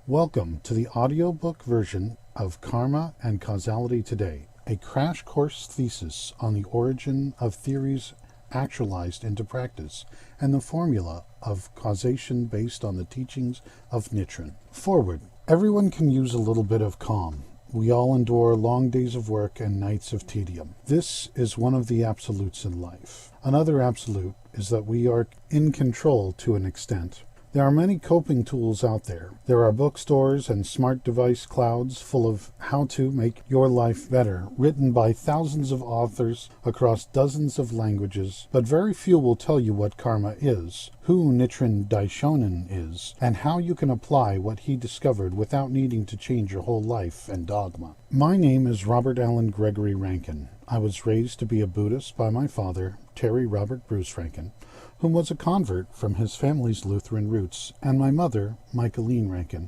Welcome to the audiobook version of Karma and Causality Today, a crash course thesis on the origin of theories actualized into practice and the formula of causation based on the teachings of Nichiren. Forward. Everyone can use a little bit of calm. We all endure long days of work and nights of tedium. This is one of the absolutes in life. Another absolute is that we are in control to an extent. There are many coping tools out there. There are bookstores and smart device clouds full of how to make your life better, written by thousands of authors across dozens of languages, but very few will tell you what karma is, who Nichiren Daishonin is, and how you can apply what he discovered without needing to change your whole life and dogma. My name is Robert Allen Gregory Rankin. I was raised to be a Buddhist by my father, Terry Robert Bruce Rankin, whom was a convert from his family's Lutheran roots, and my mother, Michaeline Rankin,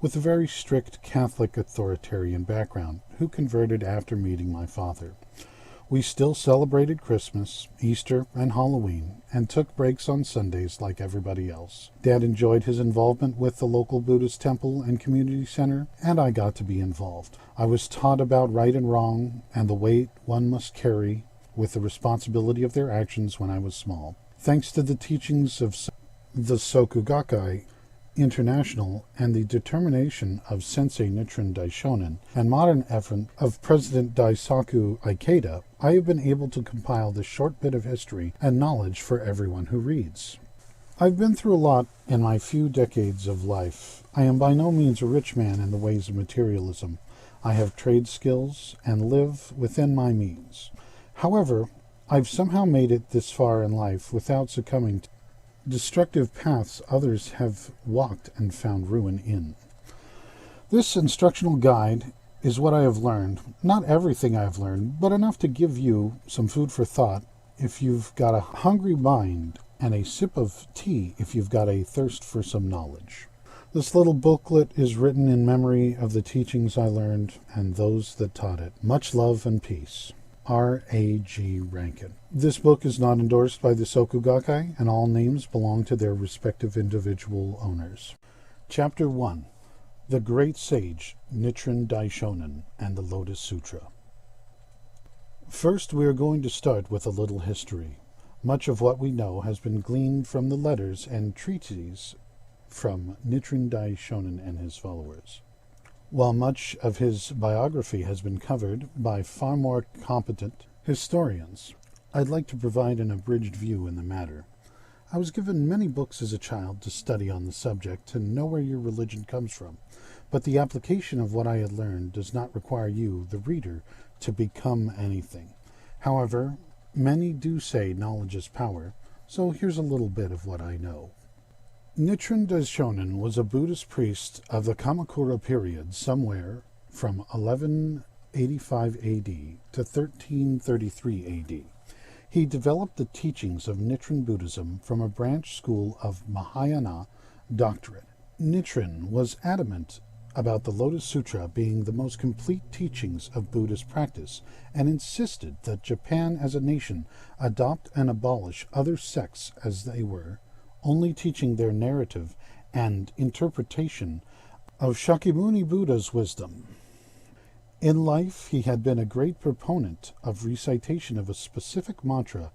with a very strict Catholic authoritarian background, who converted after meeting my father. We still celebrated Christmas, Easter, and Halloween, and took breaks on Sundays like everybody else. Dad enjoyed his involvement with the local Buddhist temple and community center, and I got to be involved. I was taught about right and wrong, and the weight one must carry with the responsibility of their actions when I was small. Thanks to the teachings of the Soka Gakkai International and the determination of Sensei Nichiren Daishonin and modern effort of President Daisaku Ikeda, I have been able to compile this short bit of history and knowledge for everyone who reads. I've been through a lot in my few decades of life. I am by no means a rich man in the ways of materialism. I have trade skills and live within my means. However, I've somehow made it this far in life without succumbing to destructive paths others have walked and found ruin in. This instructional guide is what I have learned. Not everything I have learned, but enough to give you some food for thought if you've got a hungry mind, and a sip of tea if you've got a thirst for some knowledge. This little booklet is written in memory of the teachings I learned and those that taught it. Much love and peace. R.A.G. Rankin. This book is not endorsed by the Soka Gakkai, and all names belong to their respective individual owners. Chapter 1. The Great Sage, Nichiren Daishonin, and the Lotus Sutra. First, we are going to start with a little history. Much of what we know has been gleaned from the letters and treatises from Nichiren Daishonin and his followers. While much of his biography has been covered by far more competent historians, I'd like to provide an abridged view in the matter. I was given many books as a child to study on the subject to know where your religion comes from, but the application of what I had learned does not require you, the reader, to become anything. However, many do say knowledge is power, so here's a little bit of what I know. Nichiren Daishonin was a Buddhist priest of the Kamakura period somewhere from 1185 AD to 1333 AD. He developed the teachings of Nichiren Buddhism from a branch school of Mahayana doctrine. Nichiren was adamant about the Lotus Sutra being the most complete teachings of Buddhist practice and insisted that Japan as a nation adopt and abolish other sects as they were, only teaching their narrative and interpretation of Shakyamuni Buddha's wisdom. In life, he had been a great proponent of recitation of a specific mantra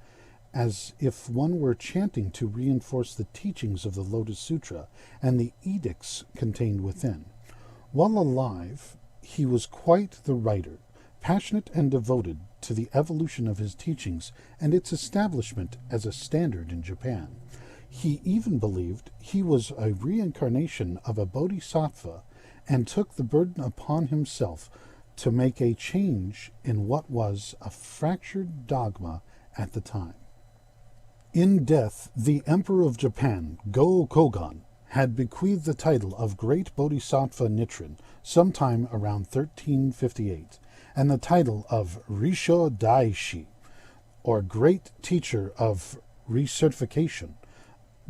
as if one were chanting to reinforce the teachings of the Lotus Sutra and the edicts contained within. While alive, he was quite the writer, passionate and devoted to the evolution of his teachings and its establishment as a standard in Japan. He even believed he was a reincarnation of a bodhisattva and took the burden upon himself to make a change in what was a fractured dogma at the time. In death, the Emperor of Japan, Go-Kogon, had bequeathed the title of Great Bodhisattva Nichiren sometime around 1358, and the title of Risho Daishi, or Great Teacher of Recertification,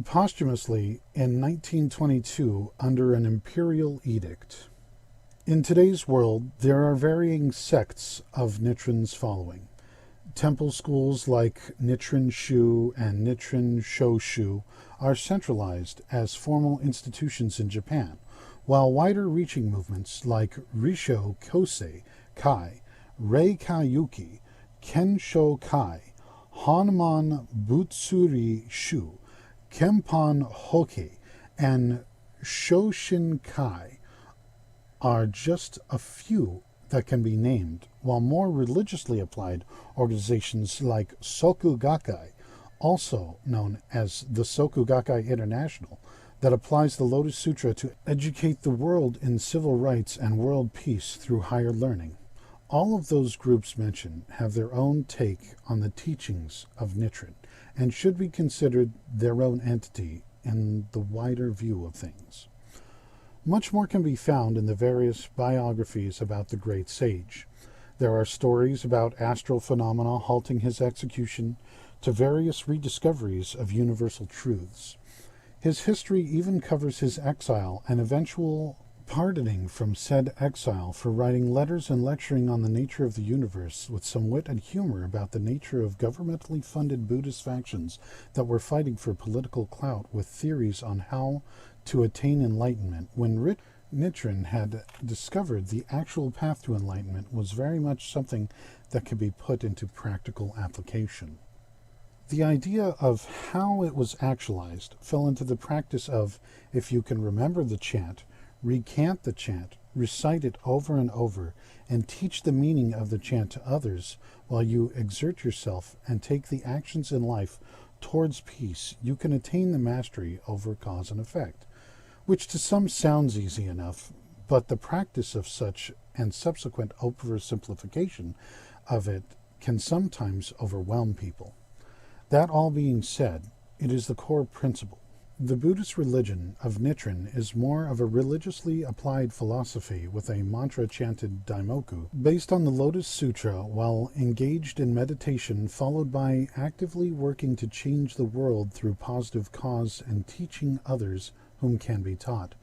posthumously in 1922 under an imperial edict. In today's world, there are varying sects of Nichiren's following. Temple schools like Nichiren Shu and Nichiren Shoshu are centralized as formal institutions in Japan, while wider-reaching movements like Risho Kosei Kai, Rei Kayuki, Kensho Kai, Hanman Butsuri Shu, Kempan Hoke, and Shoshin Kai are just a few that can be named, while more religiously applied organizations like Soku Gakkai, also known as the Soku Gakkai International, that applies the Lotus Sutra to educate the world in civil rights and world peace through higher learning. All of those groups mentioned have their own take on the teachings of Nichiren and should be considered their own entity in the wider view of things. Much more can be found in the various biographies about the great sage. There are stories about astral phenomena halting his execution, to various rediscoveries of universal truths. His history even covers his exile and eventual pardoning from said exile for writing letters and lecturing on the nature of the universe with some wit and humor about the nature of governmentally funded Buddhist factions that were fighting for political clout with theories on how to attain enlightenment, when Nichiren had discovered the actual path to enlightenment was very much something that could be put into practical application. The idea of how it was actualized fell into the practice of, if you can remember the chant, recant the chant, recite it over and over, and teach the meaning of the chant to others while you exert yourself and take the actions in life towards peace, you can attain the mastery over cause and effect, which to some sounds easy enough, but the practice of such and subsequent oversimplification of it can sometimes overwhelm people. That all being said, it is the core principle. The Buddhist religion of Nichiren is more of a religiously applied philosophy with a mantra-chanted daimoku based on the Lotus Sutra while engaged in meditation, followed by actively working to change the world through positive cause and teaching others whom can be taught.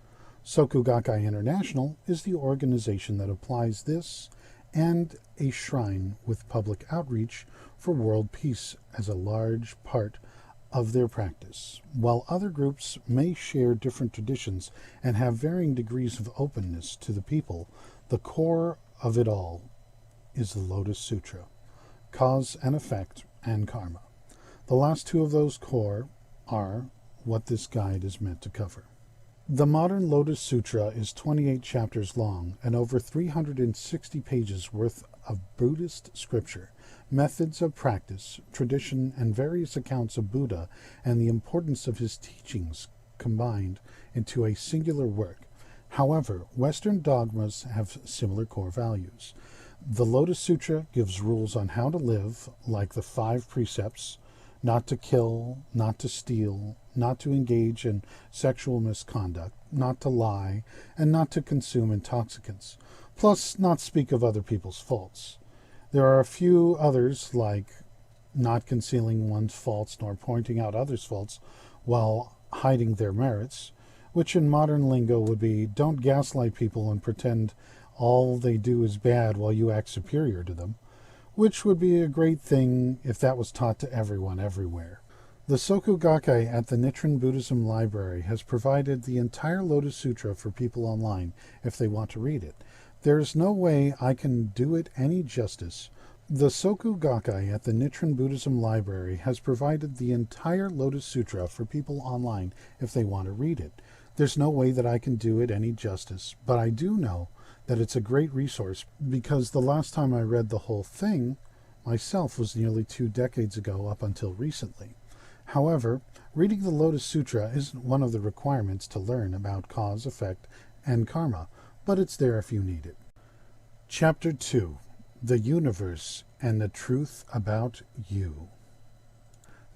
Soku Gakkai International is the organization that applies this and a shrine with public outreach for world peace as a large part of their practice. While other groups may share different traditions and have varying degrees of openness to the people, the core of it all is the Lotus Sutra, cause and effect, and karma. The last two of those core are what this guide is meant to cover. The modern Lotus Sutra is 28 chapters long and over 360 pages worth of Buddhist scripture, methods of practice, tradition, and various accounts of Buddha and the importance of his teachings combined into a singular work. However, Western dogmas have similar core values. The Lotus Sutra gives rules on how to live, like the 5 precepts: not to kill, not to steal, not to engage in sexual misconduct, not to lie, and not to consume intoxicants, plus not speak of other people's faults. There are a few others, like not concealing one's faults nor pointing out others' faults while hiding their merits, which in modern lingo would be don't gaslight people and pretend all they do is bad while you act superior to them, which would be a great thing if that was taught to everyone everywhere. The Soku Gakkai at the Nichiren Buddhism Library has provided the entire Lotus Sutra for people online if they want to read it. There is no way I can do it any justice. The Soku Gakkai at the Nichiren Buddhism Library has provided the entire Lotus Sutra for people online if they want to read it. There's no way that I can do it any justice, but I do know that it's a great resource because the last time I read the whole thing myself was nearly 2 decades ago up until recently. However, reading the Lotus Sutra isn't one of the requirements to learn about cause, effect, and karma, but it's there if you need it. Chapter 2. The Universe and the Truth About You.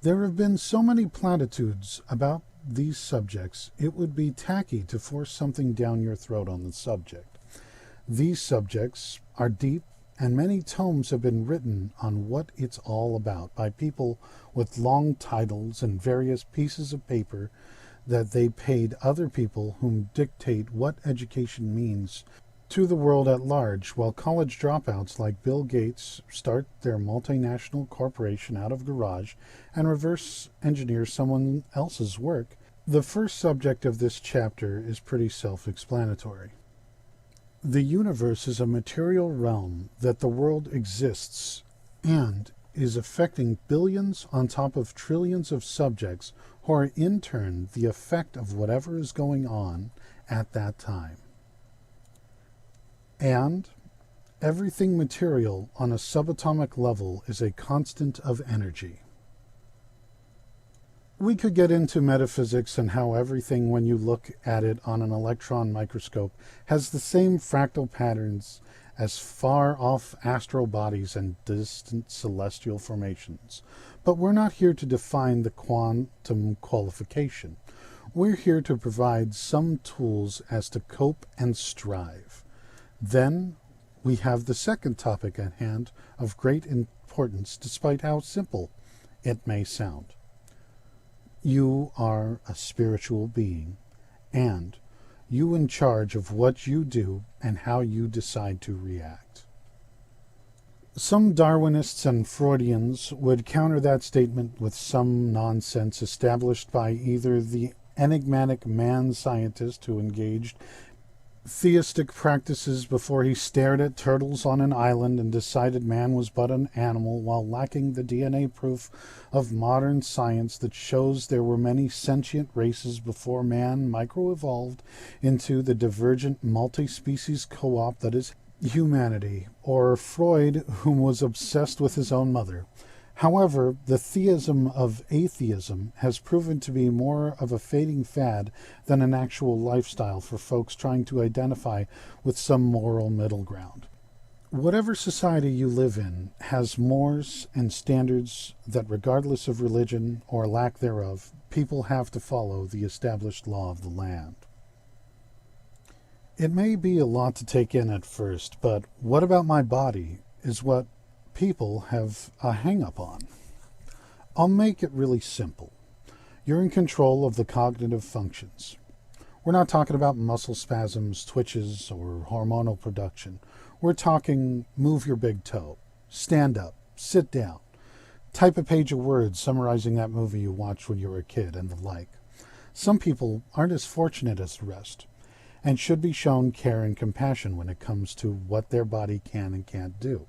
There have been so many platitudes about these subjects, it would be tacky to force something down your throat on the subject. These subjects are deep, and many tomes have been written on what it's all about by people with long titles and various pieces of paper that they paid other people whom dictate what education means to the world at large, while college dropouts like Bill Gates start their multinational corporation out of a garage and reverse engineer someone else's work. The first subject of this chapter is pretty self-explanatory. The universe is a material realm that the world exists and is affecting billions on top of trillions of subjects who are in turn the effect of whatever is going on at that time. And everything material on a subatomic level is a constant of energy. We could get into metaphysics and how everything, when you look at it on an electron microscope, has the same fractal patterns as far-off astral bodies and distant celestial formations. But we're not here to define the quantum qualification. We're here to provide some tools as to cope and strive. Then we have the second topic at hand of great importance, despite how simple it may sound. You are a spiritual being, and you in charge of what you do and how you decide to react. Some Darwinists and Freudians would counter that statement with some nonsense established by either the enigmatic man-scientist who engaged theistic practices before he stared at turtles on an island and decided man was but an animal, while lacking the DNA proof of modern science that shows there were many sentient races before man microevolved into the divergent multi-species co-op that is humanity, or Freud, whom was obsessed with his own mother. However, the theism of atheism has proven to be more of a fading fad than an actual lifestyle for folks trying to identify with some moral middle ground. Whatever society you live in has mores and standards that, regardless of religion or lack thereof, people have to follow the established law of the land. It may be a lot to take in at first, but what about my body is what people have a hang-up on. I'll make it really simple. You're in control of the cognitive functions. We're not talking about muscle spasms, twitches, or hormonal production. We're talking move your big toe, stand up, sit down, type a page of words summarizing that movie you watched when you were a kid, and the like. Some people aren't as fortunate as the rest, and should be shown care and compassion when it comes to what their body can and can't do.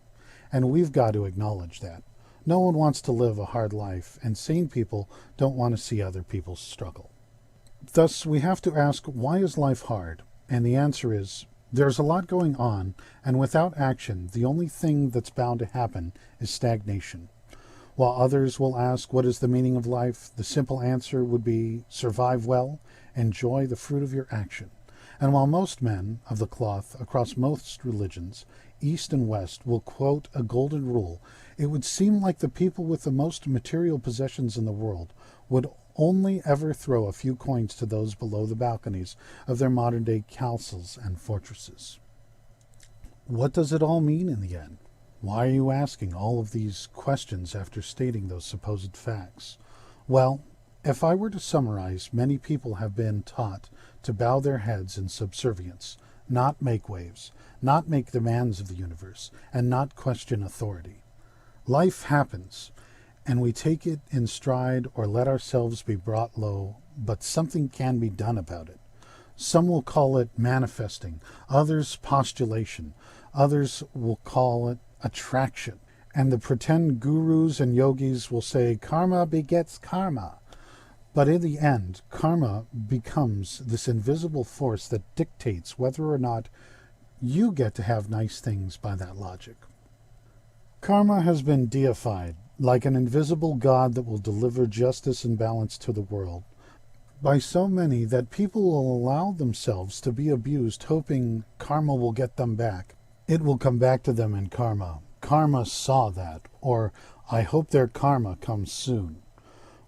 And we've got to acknowledge that. No one wants to live a hard life, and sane people don't want to see other people struggle. Thus, we have to ask, why is life hard? And the answer is, there's a lot going on, and without action, the only thing that's bound to happen is stagnation. While others will ask, what is the meaning of life? The simple answer would be, survive well, enjoy the fruit of your action. And while most men of the cloth across most religions, East and West, will quote a golden rule, it would seem like the people with the most material possessions in the world would only ever throw a few coins to those below the balconies of their modern-day castles and fortresses. What does it all mean in the end? Why are you asking all of these questions after stating those supposed facts? Well, if I were to summarize, many people have been taught to bow their heads in subservience, not make waves, not make demands of the universe, and not question authority. Life happens, and we take it in stride or let ourselves be brought low, but something can be done about it. Some will call it manifesting, others postulation, others will call it attraction, and the pretend gurus and yogis will say karma begets karma. But in the end, karma becomes this invisible force that dictates whether or not you get to have nice things by that logic. Karma has been deified, like an invisible god that will deliver justice and balance to the world, by so many that people will allow themselves to be abused, hoping karma will get them back. It will come back to them in karma. Karma saw that, or I hope their karma comes soon.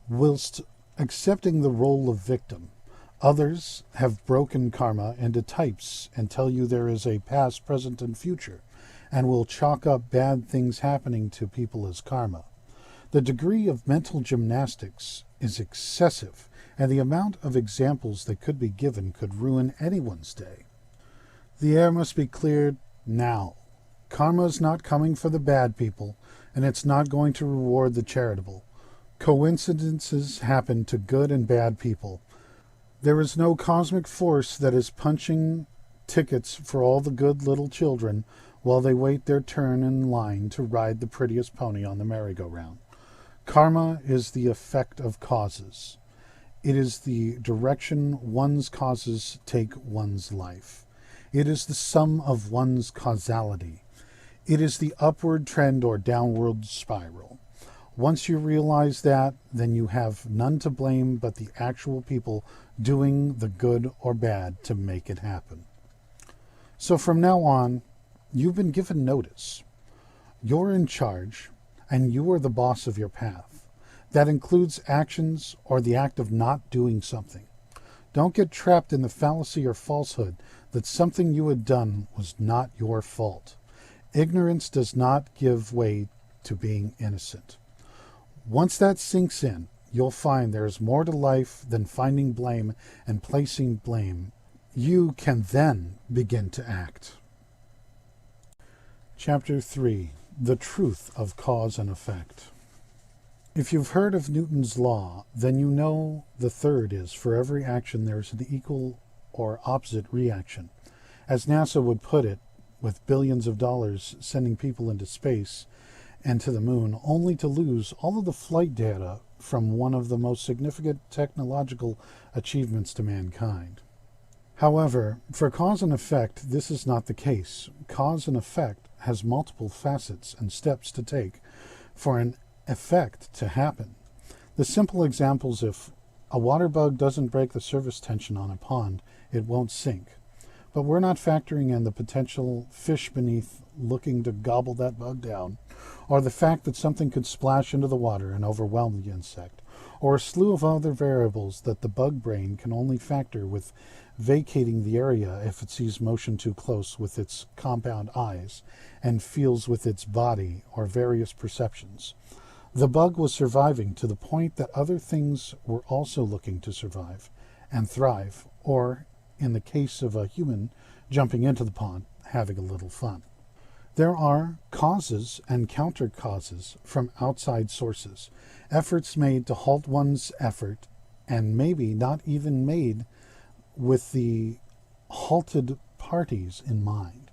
Whilst accepting the role of victim, others have broken karma into types and tell you there is a past, present, and future, and will chalk up bad things happening to people as karma. The degree of mental gymnastics is excessive, and the amount of examples that could be given could ruin anyone's day. The air must be cleared now. Karma is not coming for the bad people, and it's not going to reward the charitable. Coincidences happen to good and bad people. There is no cosmic force that is punching tickets for all the good little children while they wait their turn in line to ride the prettiest pony on the merry-go-round. Karma is the effect of causes. It is the direction one's causes take one's life. It is the sum of one's causality. It is the upward trend or downward spiral. Once you realize that, then you have none to blame but the actual people doing the good or bad to make it happen. So from now on, you've been given notice. You're in charge, and you are the boss of your path. That includes actions or the act of not doing something. Don't get trapped in the fallacy or falsehood that something you had done was not your fault. Ignorance does not give way to being innocent. Once that sinks in, you'll find there is more to life than finding blame and placing blame. You can then begin to act. Chapter 3. The Truth of Cause and Effect. If you've heard of Newton's law, then you know the third is for every action there is an equal or opposite reaction. As NASA would put it, with billions of dollars sending people into space and to the moon, only to lose all of the flight data from one of the most significant technological achievements to mankind. However, for cause and effect, this is not the case. Cause and effect has multiple facets and steps to take for an effect to happen. The simple examples: if a water bug doesn't break the surface tension on a pond, it won't sink. But we're not factoring in the potential fish beneath looking to gobble that bug down, or the fact that something could splash into the water and overwhelm the insect, or a slew of other variables that the bug brain can only factor with vacating the area if it sees motion too close with its compound eyes and feels with its body or various perceptions. The bug was surviving to the point that other things were also looking to survive and thrive, or, in the case of a human, jumping into the pond, having a little fun. There are causes and counter-causes from outside sources, efforts made to halt one's effort, and maybe not even made with the halted parties in mind.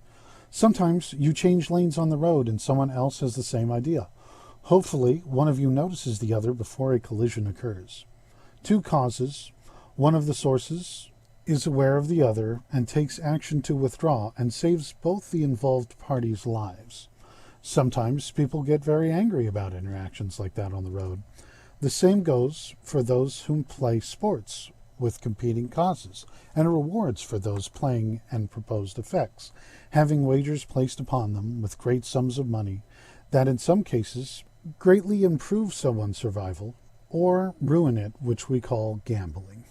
Sometimes you change lanes on the road and someone else has the same idea. Hopefully, one of you notices the other before a collision occurs. Two causes. One of the sources is aware of the other and takes action to withdraw and saves both the involved parties' lives. Sometimes people get very angry about interactions like that on the road. The same goes for those who play sports with competing causes, and rewards for those playing and proposed effects, having wagers placed upon them with great sums of money that in some cases greatly improve someone's survival or ruin it, which we call gambling.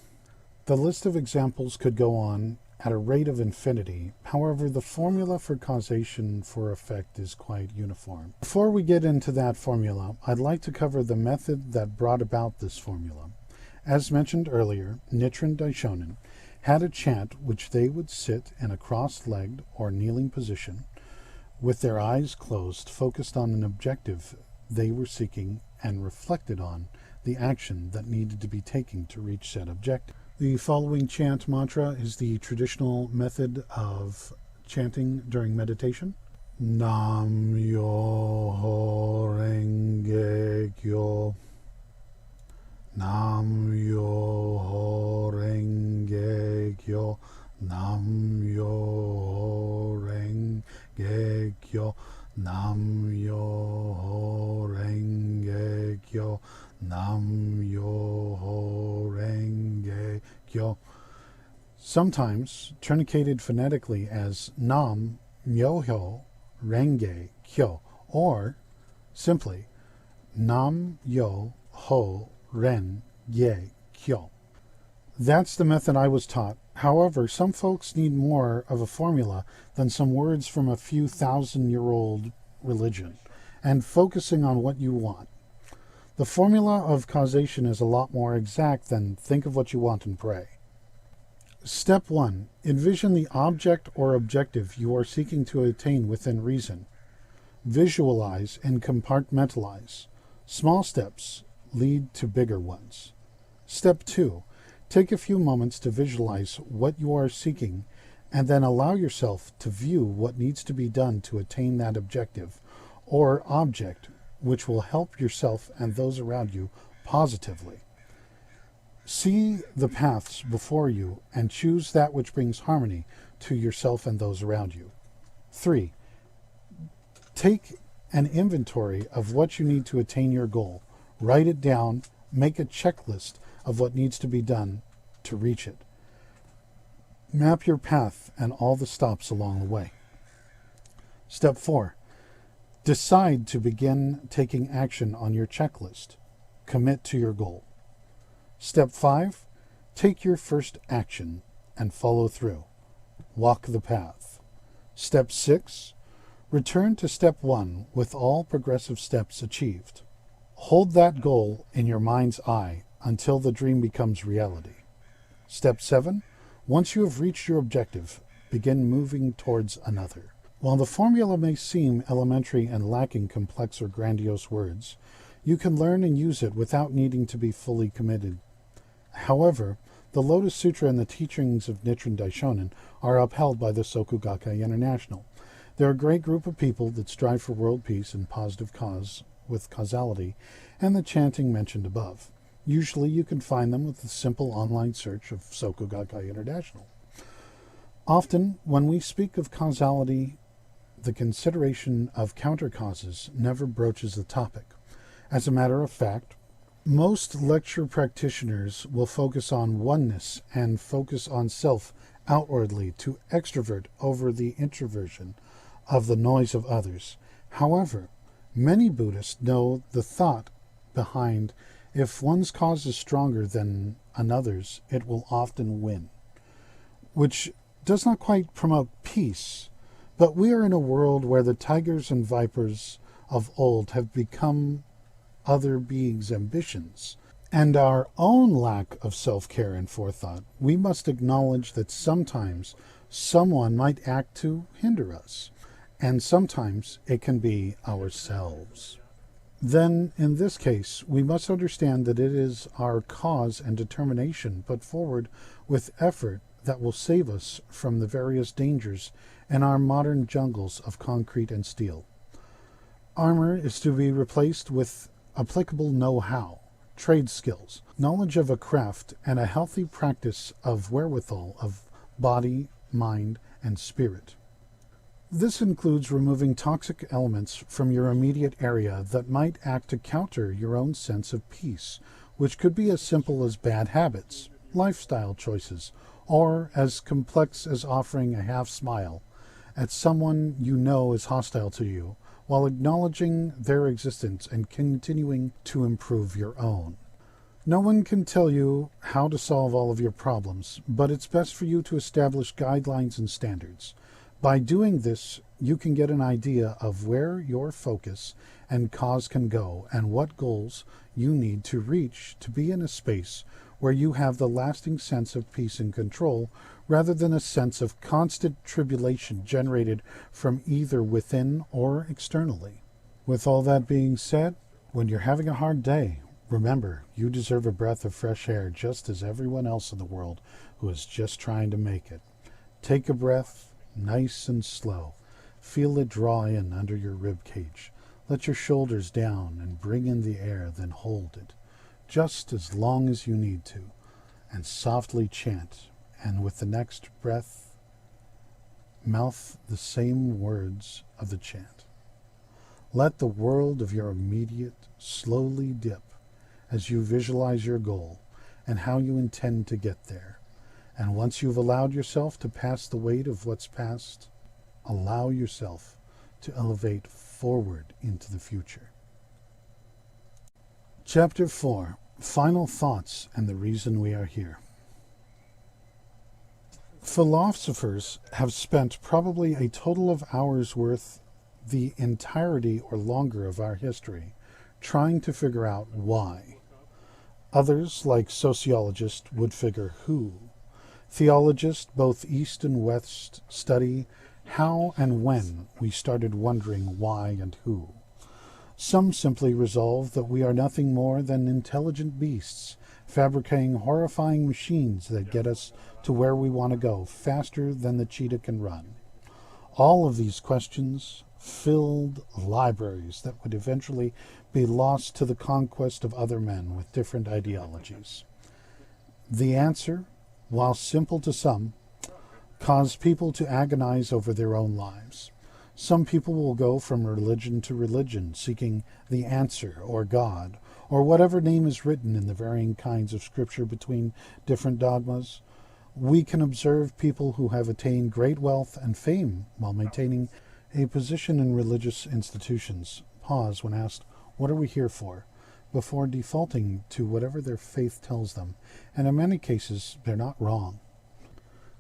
The list of examples could go on at a rate of infinity. However, the formula for causation for effect is quite uniform. Before we get into that formula, I'd like to cover the method that brought about this formula. As mentioned earlier, Nichiren Daishonin had a chant which they would sit in a cross-legged or kneeling position with their eyes closed, focused on an objective they were seeking and reflected on the action that needed to be taken to reach said objective. The following chant mantra is the traditional method of chanting during meditation. Nam Myoho Renge Kyo. Nam Myoho Renge Kyo. Nam Myoho Renge Kyo. Nam Myoho Renge Kyo. Nam Myoho Renge Kyo. Sometimes truncated phonetically as Nam Myoho Renge Kyo, or simply Nam Yo Ho Ren Ye Kyo. That's the method I was taught. However, some folks need more of a formula than some words from a few thousand-year-old religion, and focusing on what you want. The formula of causation is a lot more exact than think of what you want and pray. Step 1. Envision the object or objective you are seeking to attain within reason. Visualize and compartmentalize. Small steps lead to bigger ones. Step 2. Take a few moments to visualize what you are seeking, and then allow yourself to view what needs to be done to attain that objective or object, which will help yourself and those around you positively. See the paths before you and choose that which brings harmony to yourself and those around you. 3. Take an inventory of what you need to attain your goal. Write it down. Make a checklist of what needs to be done to reach it. Map your path and all the stops along the way. Step 4. Decide to begin taking action on your checklist. Commit to your goal. Step 5. Take your first action and follow through. Walk the path. Step 6. Return to step 1 with all progressive steps achieved. Hold that goal in your mind's eye until the dream becomes reality. Step 7. Once you have reached your objective, begin moving towards another. While the formula may seem elementary and lacking complex or grandiose words, you can learn and use it without needing to be fully committed. However, the Lotus Sutra and the teachings of Nichiren Daishonin are upheld by the Soku Gakkai International. They're a great group of people that strive for world peace and positive cause with causality and the chanting mentioned above. Usually you can find them with a simple online search of Soku Gakkai International. Often, when we speak of causality, the consideration of counter causes never broaches the topic. As a matter of fact, most lecture practitioners will focus on oneness and focus on self outwardly to extrovert over the introversion of the noise of others. However, many Buddhists know the thought behind if one's cause is stronger than another's, it will often win, which does not quite promote peace. But we are in a world where the tigers and vipers of old have become other beings' ambitions, and our own lack of self-care and forethought. We must acknowledge that sometimes someone might act to hinder us, and sometimes it can be ourselves. Then, in this case, we must understand that it is our cause and determination put forward with effort that will save us from the various dangers in our modern jungles of concrete and steel. Armor is to be replaced with applicable know-how, trade skills, knowledge of a craft, and a healthy practice of wherewithal of body, mind, and spirit. This includes removing toxic elements from your immediate area that might act to counter your own sense of peace, which could be as simple as bad habits, lifestyle choices, or as complex as offering a half smile at someone you know is hostile to you, while acknowledging their existence and continuing to improve your own. No one can tell you how to solve all of your problems, but it's best for you to establish guidelines and standards. By doing this, you can get an idea of where your focus and cause can go and what goals you need to reach to be in a space where you have the lasting sense of peace and control rather than a sense of constant tribulation generated from either within or externally. With all that being said, when you're having a hard day, remember you deserve a breath of fresh air just as everyone else in the world who is just trying to make it. Take a breath, nice and slow. Feel it draw in under your rib cage. Let your shoulders down and bring in the air, then hold it, just as long as you need to, and softly chant, and with the next breath, mouth the same words of the chant. Let the world of your immediate slowly dip as you visualize your goal and how you intend to get there. And once you've allowed yourself to pass the weight of what's past, allow yourself to elevate forward into the future. Chapter 4. Final Thoughts and the Reason We Are Here. Philosophers have spent probably a total of hours worth the entirety or longer of our history trying to figure out why. Others, like sociologists, would figure who. Theologists, both East and West, study how and when we started wondering why and who. Some simply resolve that we are nothing more than intelligent beasts, fabricating horrifying machines that get us to where we want to go faster than the cheetah can run. All of these questions filled libraries that would eventually be lost to the conquest of other men with different ideologies. The answer, while simple to some, caused people to agonize over their own lives. Some people will go from religion to religion, seeking the answer or God, or whatever name is written in the varying kinds of scripture between different dogmas. We can observe people who have attained great wealth and fame while maintaining a position in religious institutions pause when asked, "What are we here for?" before defaulting to whatever their faith tells them, and in many cases they're not wrong.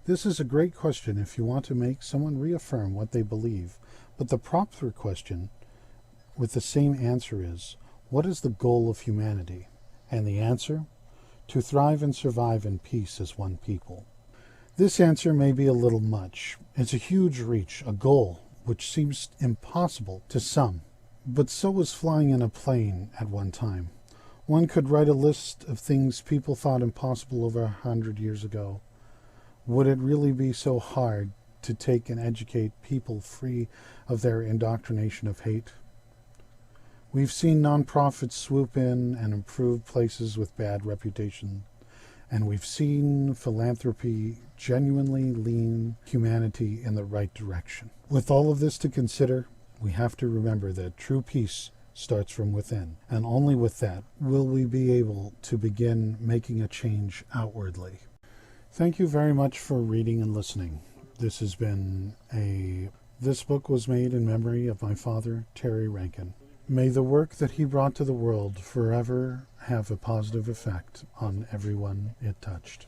This is a great question if you want to make someone reaffirm what they believe, but the proper question with the same answer is, what is the goal of humanity? And the answer? To thrive and survive in peace as one people. This answer may be a little much. It's a huge reach, a goal which seems impossible to some, but so was flying in a plane at one time. One could write a list of things people thought impossible over 100 years ago. Would it really be so hard to take and educate people free of their indoctrination of hate? We've seen nonprofits swoop in and improve places with bad reputation, and we've seen philanthropy genuinely lean humanity in the right direction. With all of this to consider, we have to remember that true peace starts from within, and only with that will we be able to begin making a change outwardly. Thank you very much for reading and listening. This book was made in memory of my father, Terry Rankin. May the work that he brought to the world forever have a positive effect on everyone it touched.